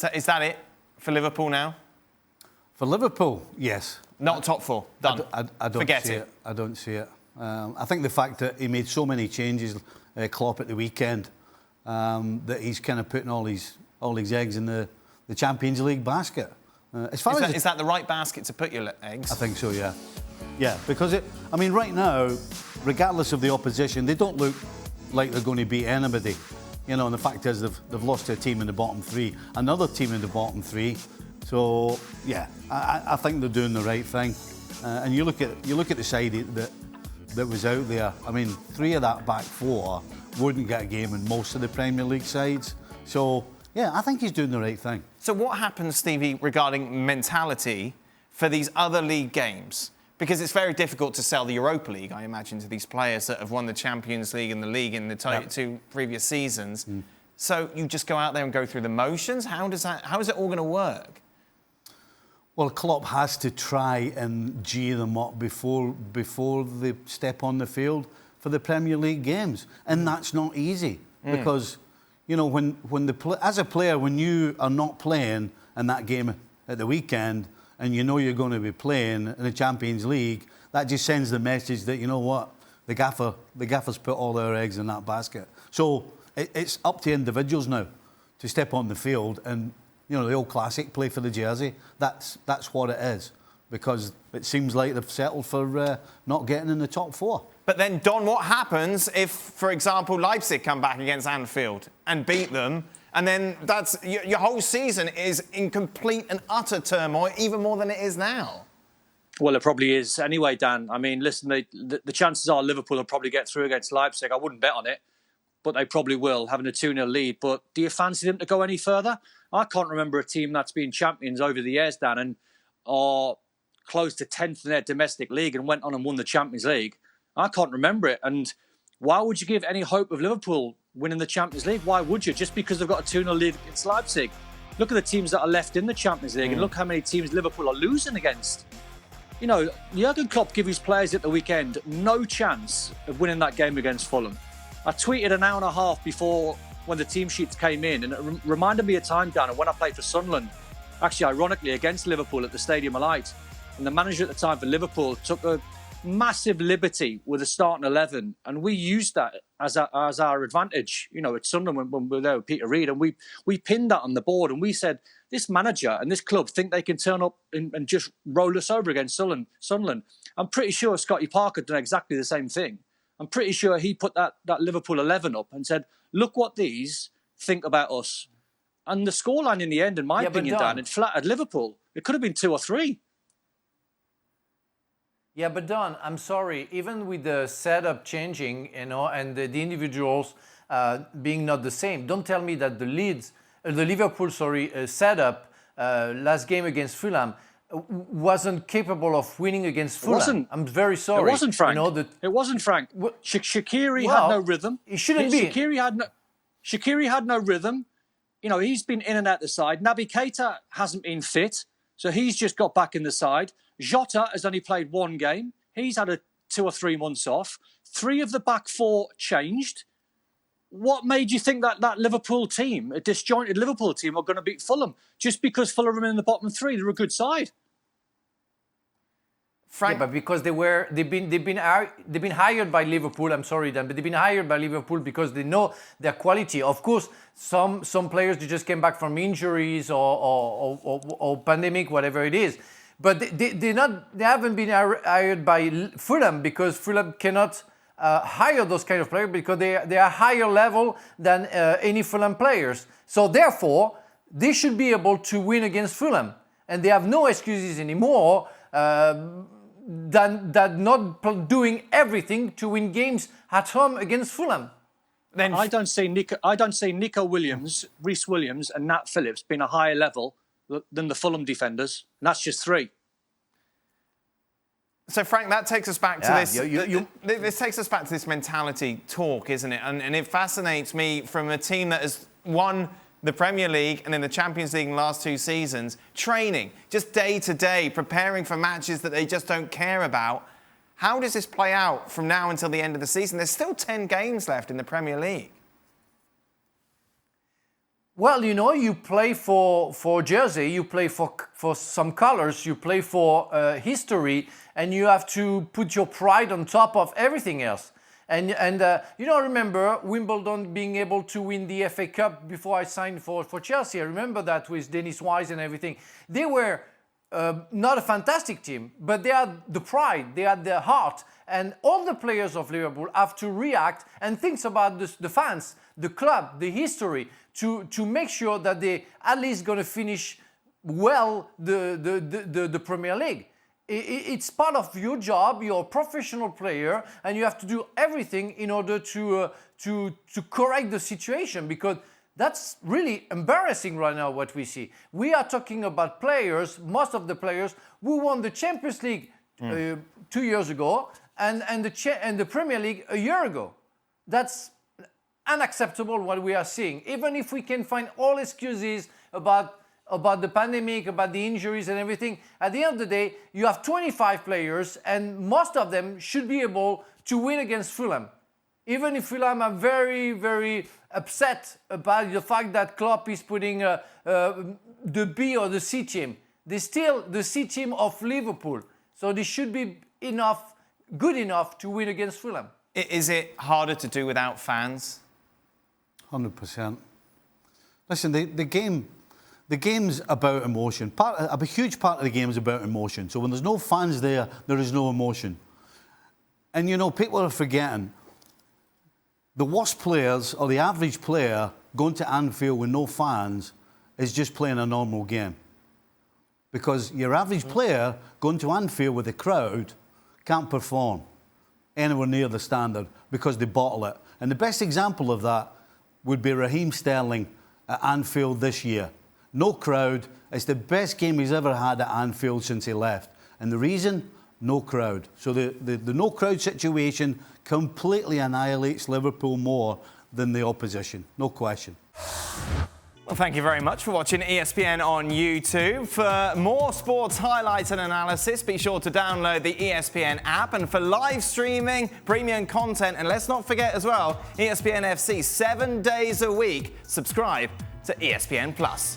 So is that it for Liverpool now? For Liverpool, yes. Not top four. Done. I don't Forget see it. I don't see it. I think the fact that he made so many changes, Klopp, at the weekend, that he's kind of putting all his eggs in the Champions League basket. Is that the right basket to put your eggs? I think so, yeah. Yeah, because right now, regardless of the opposition, they don't look like they're going to beat anybody. And the fact is they've lost to a team in the bottom three, another team in the bottom three. So, yeah, I think they're doing the right thing. And you look at the side that was out there. Three of that back four wouldn't get a game in most of the Premier League sides. So, yeah, I think he's doing the right thing. So what happens, Stevie, regarding mentality for these other league games? Because it's very difficult to sell the Europa League, I imagine, to these players that have won the Champions League and the league in the two previous seasons. So you just go out there and go through the motions? How is it all going to work? Well, Klopp has to try and G them up before they step on the field for the Premier League games. And that's not easy because, as a player, when you are not playing in that game at the weekend and you're going to be playing in the Champions League, that just sends the message that, the gaffers put all their eggs in that basket. So it's up to individuals now to step on the field and, the old classic, play for the jersey. That's what it is, because it seems like they've settled for not getting in the top four. But then, Don, what happens if, for example, Leipzig come back against Anfield and beat them, and then that's your whole season is in complete and utter turmoil, even more than it is now? Well, it probably is anyway, Dan. Listen, the chances are Liverpool will probably get through against Leipzig. I wouldn't bet on it, but they probably will, having a 2-0 lead. But do you fancy them to go any further? I can't remember a team that's been champions over the years, Dan, and are close to 10th in their domestic league and went on and won the Champions League. I can't remember it. And why would you give any hope of Liverpool winning the Champions League? Why would you? Just because they've got a 2-0 lead against Leipzig. Look at the teams that are left in the Champions League and look how many teams Liverpool are losing against. Jurgen Klopp gave his players at the weekend no chance of winning that game against Fulham. I tweeted an hour and a half before when the team sheets came in, and it reminded me of time, Dan, when I played for Sunderland, actually ironically against Liverpool at the Stadium of Light. And the manager at the time for Liverpool took a massive liberty with a starting 11, and we used that as our advantage, at Sunderland when we were there with Peter Reid, and we pinned that on the board, and we said, this manager and this club think they can turn up and just roll us over against Sunderland. I'm pretty sure Scotty Parker done exactly the same thing. I'm pretty sure he put that Liverpool 11 up and said, look what these think about us. And the scoreline in the end, in my opinion, Dan, it flattered Liverpool. It could have been 2 or 3. Yeah, but Don, I'm sorry. Even with the setup changing, and the individuals being not the same, don't tell me that the Liverpool setup last game against Fulham wasn't capable of winning against Fulham. It wasn't. I'm very sorry. It wasn't, Frank. It wasn't, Frank. Shaqiri had no rhythm. He shouldn't be. Shaqiri had no rhythm. He's been in and out the side. Naby Keita hasn't been fit, so he's just got back in the side. Jota has only played 1 game. He's had 2 or 3 months off. 3 of the back 4 changed. What made you think that Liverpool team, a disjointed Liverpool team, are going to beat Fulham? Just because Fulham are in the bottom 3, they're a good side. Frank, yeah, but because they've been hired by Liverpool. I'm sorry, Dan, but they've been hired by Liverpool because they know their quality. Of course, some players they just came back from injuries or pandemic, whatever it is. But they haven't been hired by Fulham because Fulham cannot hire those kind of players because they are higher level than any Fulham players. So therefore, they should be able to win against Fulham, and they have no excuses anymore. Than not doing everything to win games at home against Fulham. Then I don't see Nicol Williams, Reece Williams, and Nat Phillips being a higher level than the Fulham defenders, and that's just 3. So, Frank, that takes us back to this. This takes us back to this mentality talk, isn't it? And it fascinates me from a team that has won the Premier League and in the Champions League in the last 2 seasons, training, just day to day, preparing for matches that they just don't care about. How does this play out from now until the end of the season? There's still 10 games left in the Premier League. Well, you know, you play for jersey, you play for some colors, you play for history, and you have to put your pride on top of everything else. And you know, remember Wimbledon being able to win the FA Cup before I signed for Chelsea. I remember that with Dennis Wise and everything. They were not a fantastic team, but they had the pride, they had the heart. And all the players of Liverpool have to react and think about the fans, the club, the history, to make sure that they at least going to finish well the Premier League. It's part of your job. You're a professional player, and you have to do everything in order to correct the situation, because that's really embarrassing right now what we see. We are talking about players, most of the players who won the Champions League 2 years ago and the Premier League a year ago. That's unacceptable what we are seeing. Even if we can find all excuses about the pandemic, about the injuries and everything, at the end of the day, you have 25 players and most of them should be able to win against Fulham. Even if Fulham are very, very upset about the fact that Klopp is putting the B or the C team, they're still the C team of Liverpool. So they should be good enough to win against Fulham. Is it harder to do without fans? 100%. Listen, the game's about emotion. A huge part of the game is about emotion. So when there's no fans there is no emotion. And you know, people are forgetting, the worst players or the average player going to Anfield with no fans is just playing a normal game. Because your average player going to Anfield with a crowd can't perform anywhere near the standard because they bottle it. And the best example of that would be Raheem Sterling at Anfield this year. No crowd. It's the best game he's ever had at Anfield since he left. And the reason? No crowd. So the no crowd situation completely annihilates Liverpool more than the opposition. No question. Well, thank you very much for watching ESPN on YouTube. For more sports highlights and analysis, be sure to download the ESPN app. And for live streaming, premium content, and let's not forget as well, ESPN FC 7 days a week. Subscribe to ESPN Plus.